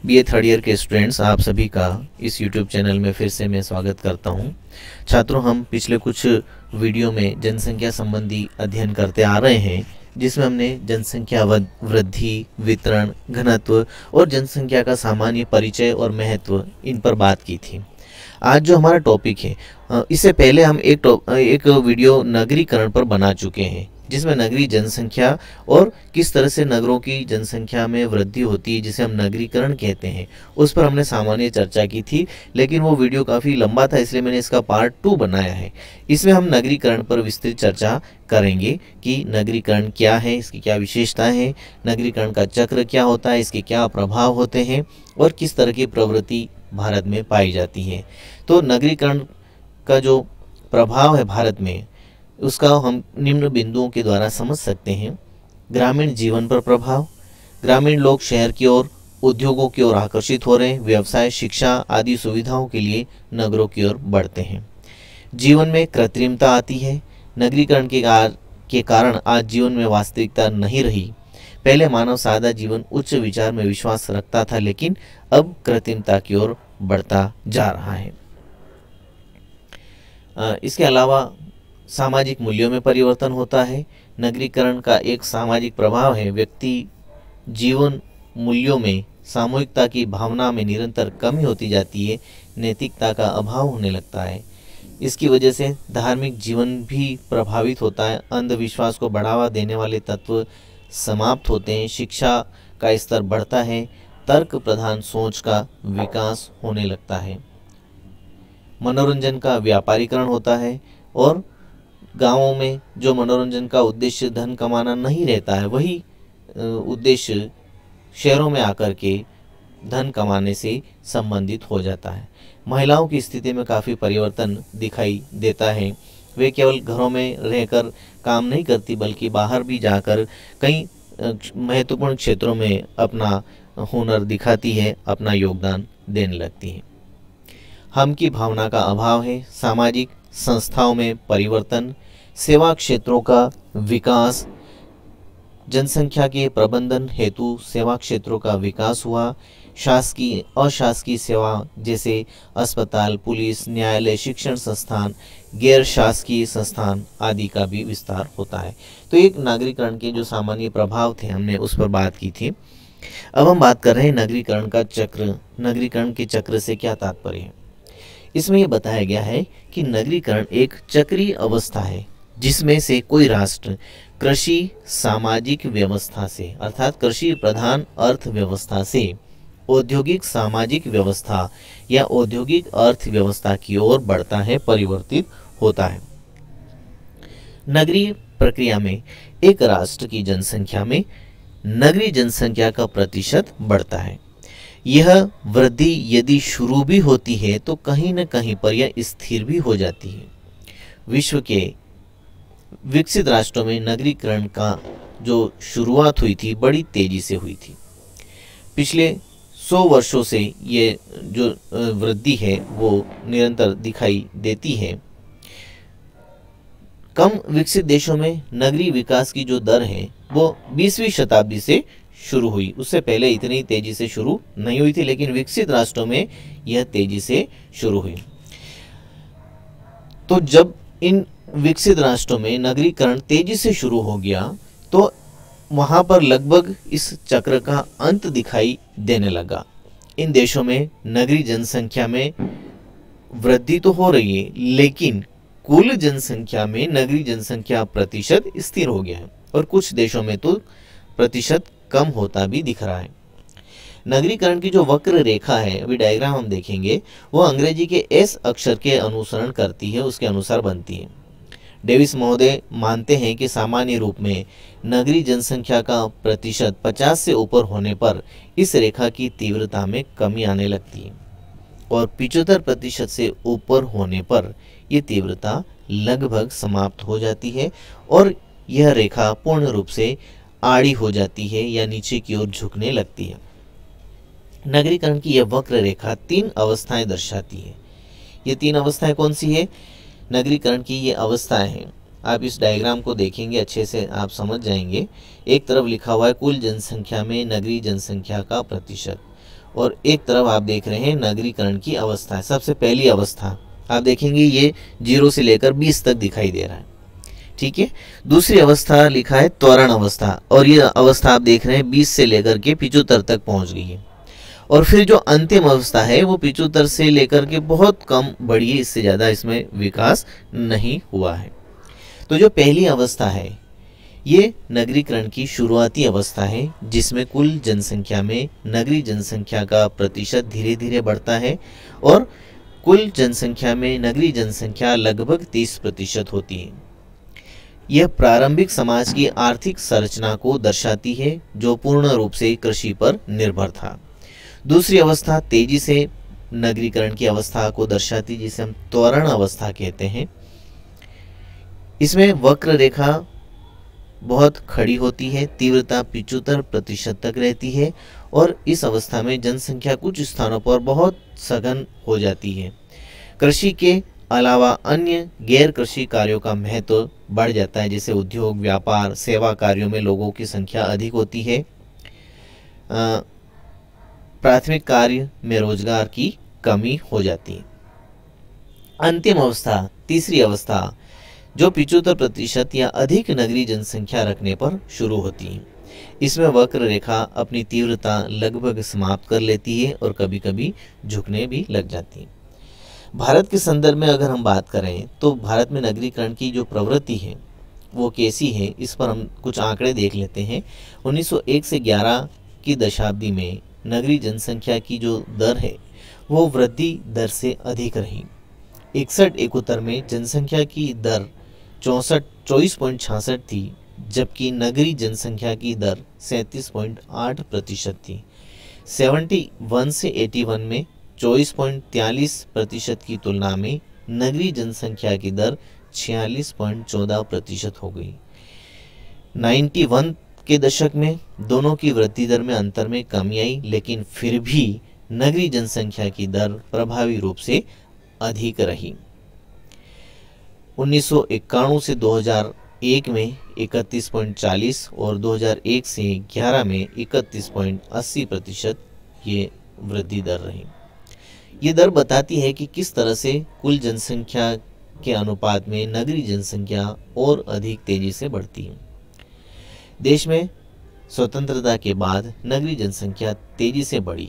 BA third year के students, आप सभी का इस यूट्यूब चैनल में फिर से मैं स्वागत करता हूं। छात्रों, हम पिछले कुछ वीडियो में जनसंख्या संबंधी अध्ययन करते आ रहे हैं, जिसमें हमने जनसंख्या वृद्धि, वितरण, घनत्व और जनसंख्या का सामान्य परिचय और महत्व इन पर बात की थी। आज जो हमारा टॉपिक है, इससे पहले हम एक वीडियो नगरीकरण पर बना चुके हैं, जिसमें नगरीय जनसंख्या और किस तरह से नगरों की जनसंख्या में वृद्धि होती है, जिसे हम नगरीकरण कहते हैं, उस पर हमने सामान्य चर्चा की थी। लेकिन वो वीडियो काफ़ी लंबा था, इसलिए मैंने इसका पार्ट 2 बनाया है। इसमें हम नगरीकरण पर विस्तृत चर्चा करेंगे कि नगरीकरण क्या है, इसकी क्या विशेषताएं हैं, नगरीकरण का चक्र क्या होता है, इसके क्या प्रभाव होते हैं और किस तरह की प्रवृत्ति भारत में पाई जाती है। तो नगरीकरण का जो प्रभाव है भारत में, उसका हम निम्न बिंदुओं के द्वारा समझ सकते हैं। ग्रामीण जीवन पर प्रभाव। ग्रामीण लोग शहर की ओर, उद्योगों की ओर आकर्षित हो रहे हैं, व्यवसाय, शिक्षा आदि सुविधाओं के लिए नगरों की ओर बढ़ते हैं। जीवन में कृत्रिमता आती है। नगरीकरण के कारण आज जीवन में वास्तविकता नहीं रही। पहले मानव सादा जीवन, उच्च विचार में विश्वास रखता था, लेकिन अब कृत्रिमता की ओर बढ़ता जा रहा है। इसके अलावा सामाजिक मूल्यों में परिवर्तन होता है। नगरीकरण का एक सामाजिक प्रभाव है, व्यक्ति जीवन मूल्यों में, सामूहिकता की भावना में निरंतर कमी होती जाती है, नैतिकता का अभाव होने लगता है। इसकी वजह से धार्मिक जीवन भी प्रभावित होता है। अंधविश्वास को बढ़ावा देने वाले तत्व समाप्त होते हैं। शिक्षा का स्तर बढ़ता है। तर्क प्रधान सोच का विकास होने लगता है। मनोरंजन का व्यापारीकरण होता है और गांवों में जो मनोरंजन का उद्देश्य धन कमाना नहीं रहता है, वही उद्देश्य शहरों में आकर के धन कमाने से संबंधित हो जाता है। महिलाओं की स्थिति में काफ़ी परिवर्तन दिखाई देता है। वे केवल घरों में रहकर काम नहीं करती, बल्कि बाहर भी जाकर कई महत्वपूर्ण क्षेत्रों में अपना हुनर दिखाती है, अपना योगदान देने लगती है। हम की भावना का अभाव है। सामाजिक संस्थाओं में परिवर्तन, सेवा क्षेत्रों का विकास। जनसंख्या के प्रबंधन हेतु सेवा क्षेत्रों का विकास हुआ। शासकीय, अशासकीय सेवा जैसे अस्पताल, पुलिस, न्यायालय, शिक्षण संस्थान, गैर शासकीय संस्थान आदि का भी विस्तार होता है। तो एक नागरीकरण के जो सामान्य प्रभाव थे, हमने उस पर बात की थी। अब हम बात कर रहे हैं नगरीकरण का चक्र। नगरीकरण के चक्र से क्या तात्पर्य है? इसमें यह बताया गया है कि नगरीकरण एक चक्रीय अवस्था है, जिसमें से कोई राष्ट्र कृषि सामाजिक व्यवस्था से, अर्थात कृषि प्रधान अर्थव्यवस्था से औद्योगिक सामाजिक व्यवस्था या औद्योगिक अर्थव्यवस्था की ओर बढ़ता है, परिवर्तित होता है। नगरीय प्रक्रिया में एक राष्ट्र की जनसंख्या में नगरीय जनसंख्या का प्रतिशत बढ़ता है। यह वृद्धि यदि शुरू भी होती है तो कहीं न कहीं पर यह स्थिर भी हो जाती है। विश्व के विकसित राष्ट्रों में नगरीकरण का जो शुरुआत हुई थी, बड़ी तेजी से हुई थी। पिछले 100 वर्षों से ये जो वृद्धि है वो निरंतर दिखाई देती है। कम विकसित देशों में नगरीय विकास की जो दर है वो 20वीं शताब्दी से शुरू हुई। उससे पहले इतनी तेजी से शुरू नहीं हुई थी, लेकिन विकसित राष्ट्रों में यह तेजी से शुरू हुई। तो जब इन विकसित राष्ट्रों में नगरीकरण तेजी से शुरू हो गया, तो वहां पर लगभग इस चक्र का अंत दिखाई देने लगा। इन देशों में नगरीय जनसंख्या में वृद्धि तो हो रही है, लेकिन कुल जनसंख्या में नगरीय जनसंख्या प्रतिशत स्थिर हो गया है और कुछ देशों में तो प्रतिशत कम होता भी दिख रहा है। नगरीकरण की जो वक्र रेखा है, अभी डायग्राम हम देखेंगे, वो अंग्रेजी के एस अक्षर के अनुसरण करती है, उसके अनुसार बनती है। डेविस महोदय मानते हैं कि सामान्य रूप में नगरीय जनसंख्या का प्रतिशत 50 से ऊपर होने पर इस रेखा की तीव्रता में कमी आने लगती है और 75% से ऊपर होने पर यह तीव्रता लगभग समाप्त हो जाती है और यह रेखा पूर्ण रूप से आड़ी हो जाती है या नीचे की ओर झुकने लगती है। नगरीकरण की यह वक्र रेखा 3 अवस्थाएं दर्शाती है। ये 3 अवस्थाएं कौन सी है? नगरीकरण की ये अवस्थाएं हैं। आप इस डायग्राम को देखेंगे, अच्छे से आप समझ जाएंगे। एक तरफ लिखा हुआ है कुल जनसंख्या में नगरीय जनसंख्या का प्रतिशत और एक तरफ आप देख रहे हैं नगरीकरण की अवस्था। सबसे पहली अवस्था आप देखेंगे ये 0 से लेकर 20 तक दिखाई दे रहा है, ठीक है। दूसरी अवस्था लिखा है त्वरण अवस्था, और ये अवस्था आप देख रहे हैं 20 से लेकर के 75 तक पहुंच गई है। और फिर जो अंतिम अवस्था है वो 75 से लेकर के बहुत कम बढ़ी है, इससे ज़्यादा इसमें विकास नहीं हुआ है। तो जो पहली अवस्था है ये नगरीकरण की शुरुआती अवस्था है, जिसमें कुल जनसंख्या में नगरीय जनसंख्या का प्रतिशत धीरे धीरे बढ़ता है और कुल जनसंख्या में नगरीय जनसंख्या लगभग 30% होती है। यह प्रारंभिक समाज की आर्थिक संरचना को दर्शाती है जो पूर्ण रूप से कृषि पर निर्भर था। दूसरी अवस्था तेजी से नगरीकरण की अवस्था को दर्शाती, जिसे हम त्वरण अवस्था कहते हैं। इसमें वक्र रेखा बहुत खड़ी होती है, तीव्रता 75% तक रहती है और इस अवस्था में जनसंख्या कुछ स्थानों पर बहुत सघन हो जाती है। कृषि के अलावा अन्य गैर कृषि कार्यों का महत्व बढ़ जाता है, जैसे उद्योग, व्यापार, सेवा कार्यों में लोगों की संख्या अधिक होती है। प्राथमिक कार्य में रोजगार की कमी हो जाती है। अंतिम अवस्था तीसरी अवस्था जो 75% या अधिक नगरीय जनसंख्या रखने पर शुरू होती है। इसमें वक्र रेखा अपनी तीव्रता लगभग समाप्त कर लेती है और कभी कभी झुकने भी लग जाती है। भारत के संदर्भ में अगर हम बात करें तो भारत में नगरीकरण की जो प्रवृत्ति है वो कैसी है, इस पर हम कुछ आंकड़े देख लेते हैं। 1901 से 11 की दशाब्दी में नगरीय जनसंख्या की जो दर है वो वृद्धि दर से अधिक रही। 61-71 में जनसंख्या की दर 24.66 थी, जबकि नगरीय जनसंख्या की दर 37.8% थी। 71 से 81 में 24.43% की तुलना में नगरीय जनसंख्या की दर 46.14% हो गई। 91 के दशक में दोनों की वृद्धि दर में अंतर में कमी आई, लेकिन फिर भी नगरीय जनसंख्या की दर प्रभावी रूप से अधिक रही। 1991 से 2001 में 31.40 और 2001 से 11 में 31.80% ये वृद्धि दर रही। ये दर बताती है कि किस तरह से कुल जनसंख्या के अनुपात में नगरीय जनसंख्या और अधिक तेजी से बढ़ती है। देश में स्वतंत्रता के बाद नगरीय जनसंख्या तेजी से बढ़ी।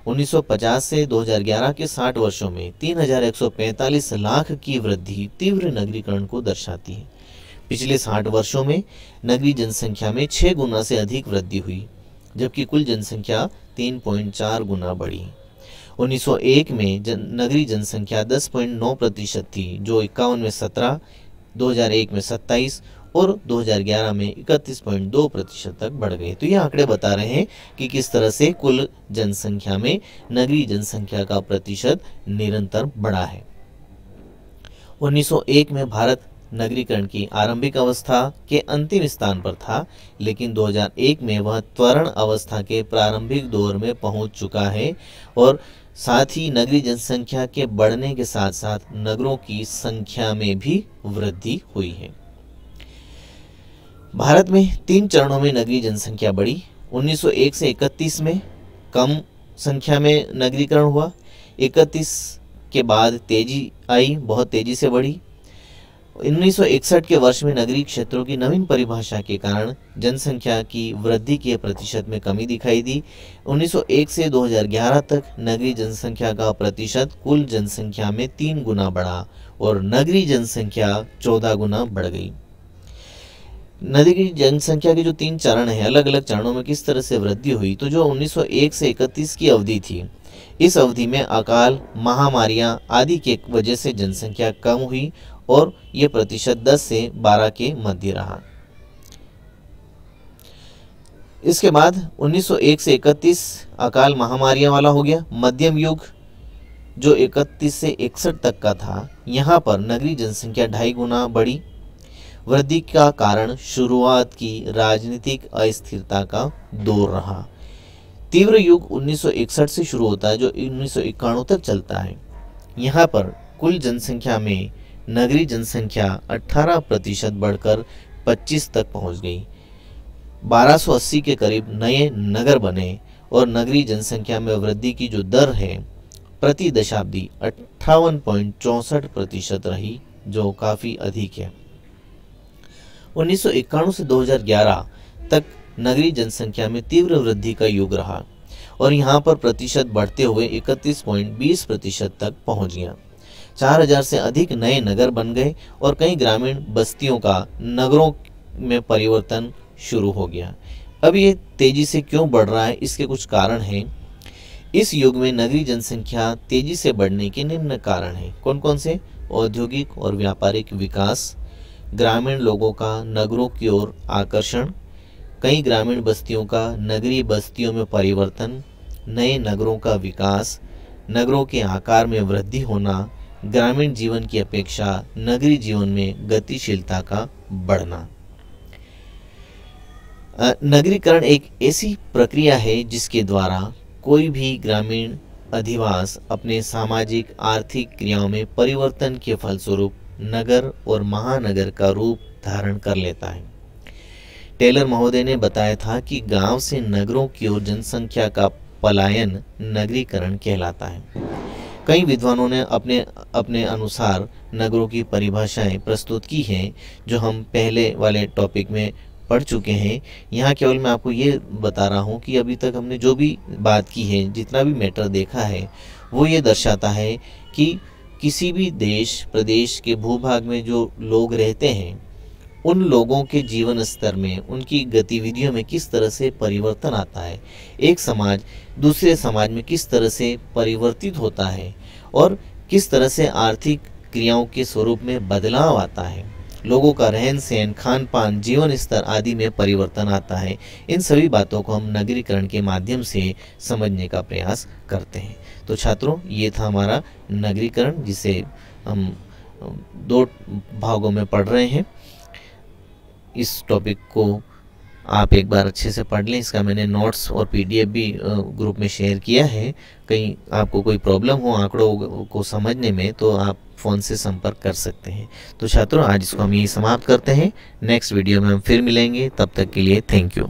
1950 से 2011 के 60 वर्षों में 3145 लाख की वृद्धि तीव्र नगरीकरण को दर्शाती है। पिछले 60 वर्षों में नगरीय जनसंख्या में 6 गुना से अधिक वृद्धि हुई, जबकि कुल जनसंख्या 3.4 गुना बढ़ी। 1901 में नगरीय जनसंख्या 10.9% थी, जो 51 में 17, 2001 में 27 और 2011 में 31.2% तक बढ़ गए। तो ये आंकड़े बता रहे हैं कि किस तरह से कुल जनसंख्या में नगरीय जनसंख्या का प्रतिशत निरंतर बढ़ा है। 1901 में भारत नगरीकरण की आरंभिक अवस्था के अंतिम स्थान पर था, लेकिन 2001 में वह त्वरण अवस्था के प्रारंभिक दौर में पहुंच चुका है और साथ ही नगरीय जनसंख्या के बढ़ने के साथ साथ नगरों की संख्या में भी वृद्धि हुई है। भारत में 3 चरणों में नगरीय जनसंख्या बढ़ी। 1901 से 31 में कम संख्या में नगरीकरण हुआ। 31 के बाद तेजी आई, बहुत तेजी से बढ़ी। 1961 के वर्ष में नगरीय क्षेत्रों की नवीन परिभाषा के कारण जनसंख्या की वृद्धि के प्रतिशत में कमी दिखाई दी। 1901 से 2011 तक नगरीय जनसंख्या का प्रतिशत कुल जनसंख्या में 3 गुना बढ़ा और नगरीय जनसंख्या 14 गुना बढ़ गई। नगरीय जनसंख्या के जो 3 चरण हैं, अलग अलग चरणों में किस तरह से वृद्धि हुई, तो जो 1901 से 31 की अवधि थी, इस अवधि में अकाल, महामारियां आदि की वजह से जनसंख्या कम हुई और ये प्रतिशत 10 से 12 के मध्य रहा। इसके बाद 1901 से 31 अकाल महामारियां वाला हो गया। मध्यम युग जो 31 से 61 तक का था, यहाँ पर नगरीय जनसंख्या 2.5 गुना बढ़ी। वृद्धि का कारण शुरुआत की राजनीतिक अस्थिरता का दौर रहा। तीव्र युग 1961 से शुरू होता है, जो 1991 तक चलता है। यहाँ पर कुल जनसंख्या में नगरीय जनसंख्या 18% बढ़कर 25 तक पहुंच गई। 1280 के करीब नए नगर बने और नगरीय जनसंख्या में वृद्धि की जो दर है प्रति दशाब्दी 58.64% रही, जो काफ़ी अधिक है। 1991 से 2011 तक नगरीय जनसंख्या में तीव्र वृद्धि का युग रहा और यहाँ पर प्रतिशत बढ़ते हुए 31.20% तक पहुँच गया। 4000 से अधिक नए नगर बन गए और कई ग्रामीण बस्तियों का नगरों में परिवर्तन शुरू हो गया। अब ये तेजी से क्यों बढ़ रहा है, इसके कुछ कारण हैं। इस युग में नगरीय जनसंख्या तेजी से बढ़ने के निम्न कारण हैं। कौन कौन से? औद्योगिक और व्यापारिक विकास, ग्रामीण लोगों का नगरों की ओर आकर्षण, कई ग्रामीण बस्तियों का नगरीय बस्तियों में परिवर्तन, नए नगरों का विकास, नगरों के आकार में वृद्धि होना, ग्रामीण जीवन की अपेक्षा नगरीय जीवन में गतिशीलता का बढ़ना। नगरीकरण एक ऐसी प्रक्रिया है जिसके द्वारा कोई भी ग्रामीण अधिवास अपने सामाजिक आर्थिक क्रियाओं में परिवर्तन के फलस्वरूप नगर और महानगर का रूप धारण कर लेता है। टेलर महोदय ने बताया था कि गांव से नगरों की ओर जनसंख्या का पलायन नगरीकरण कहलाता है। कई विद्वानों ने अपने अपने अनुसार नगरों की परिभाषाएं प्रस्तुत की हैं, जो हम पहले वाले टॉपिक में पढ़ चुके हैं। यहाँ केवल मैं आपको ये बता रहा हूँ कि अभी तक हमने जो भी बात की है, जितना भी मैटर देखा है, वो ये दर्शाता है कि किसी भी देश प्रदेश के भूभाग में जो लोग रहते हैं, उन लोगों के जीवन स्तर में, उनकी गतिविधियों में किस तरह से परिवर्तन आता है, एक समाज दूसरे समाज में किस तरह से परिवर्तित होता है और किस तरह से आर्थिक क्रियाओं के स्वरूप में बदलाव आता है, लोगों का रहन सहन, खान पान, जीवन स्तर आदि में परिवर्तन आता है। इन सभी बातों को हम नगरीकरण के माध्यम से समझने का प्रयास करते हैं। तो छात्रों, ये था हमारा नगरीकरण, जिसे हम 2 भागों में पढ़ रहे हैं। इस टॉपिक को आप एक बार अच्छे से पढ़ लें। इसका मैंने नोट्स और पीडीएफ भी ग्रुप में शेयर किया है। कहीं आपको कोई प्रॉब्लम हो आंकड़ों को समझने में, तो आप फ़ोन से संपर्क कर सकते हैं। तो छात्रों, आज इसको हम यही समाप्त करते हैं। नेक्स्ट वीडियो में हम फिर मिलेंगे। तब तक के लिए थैंक यू।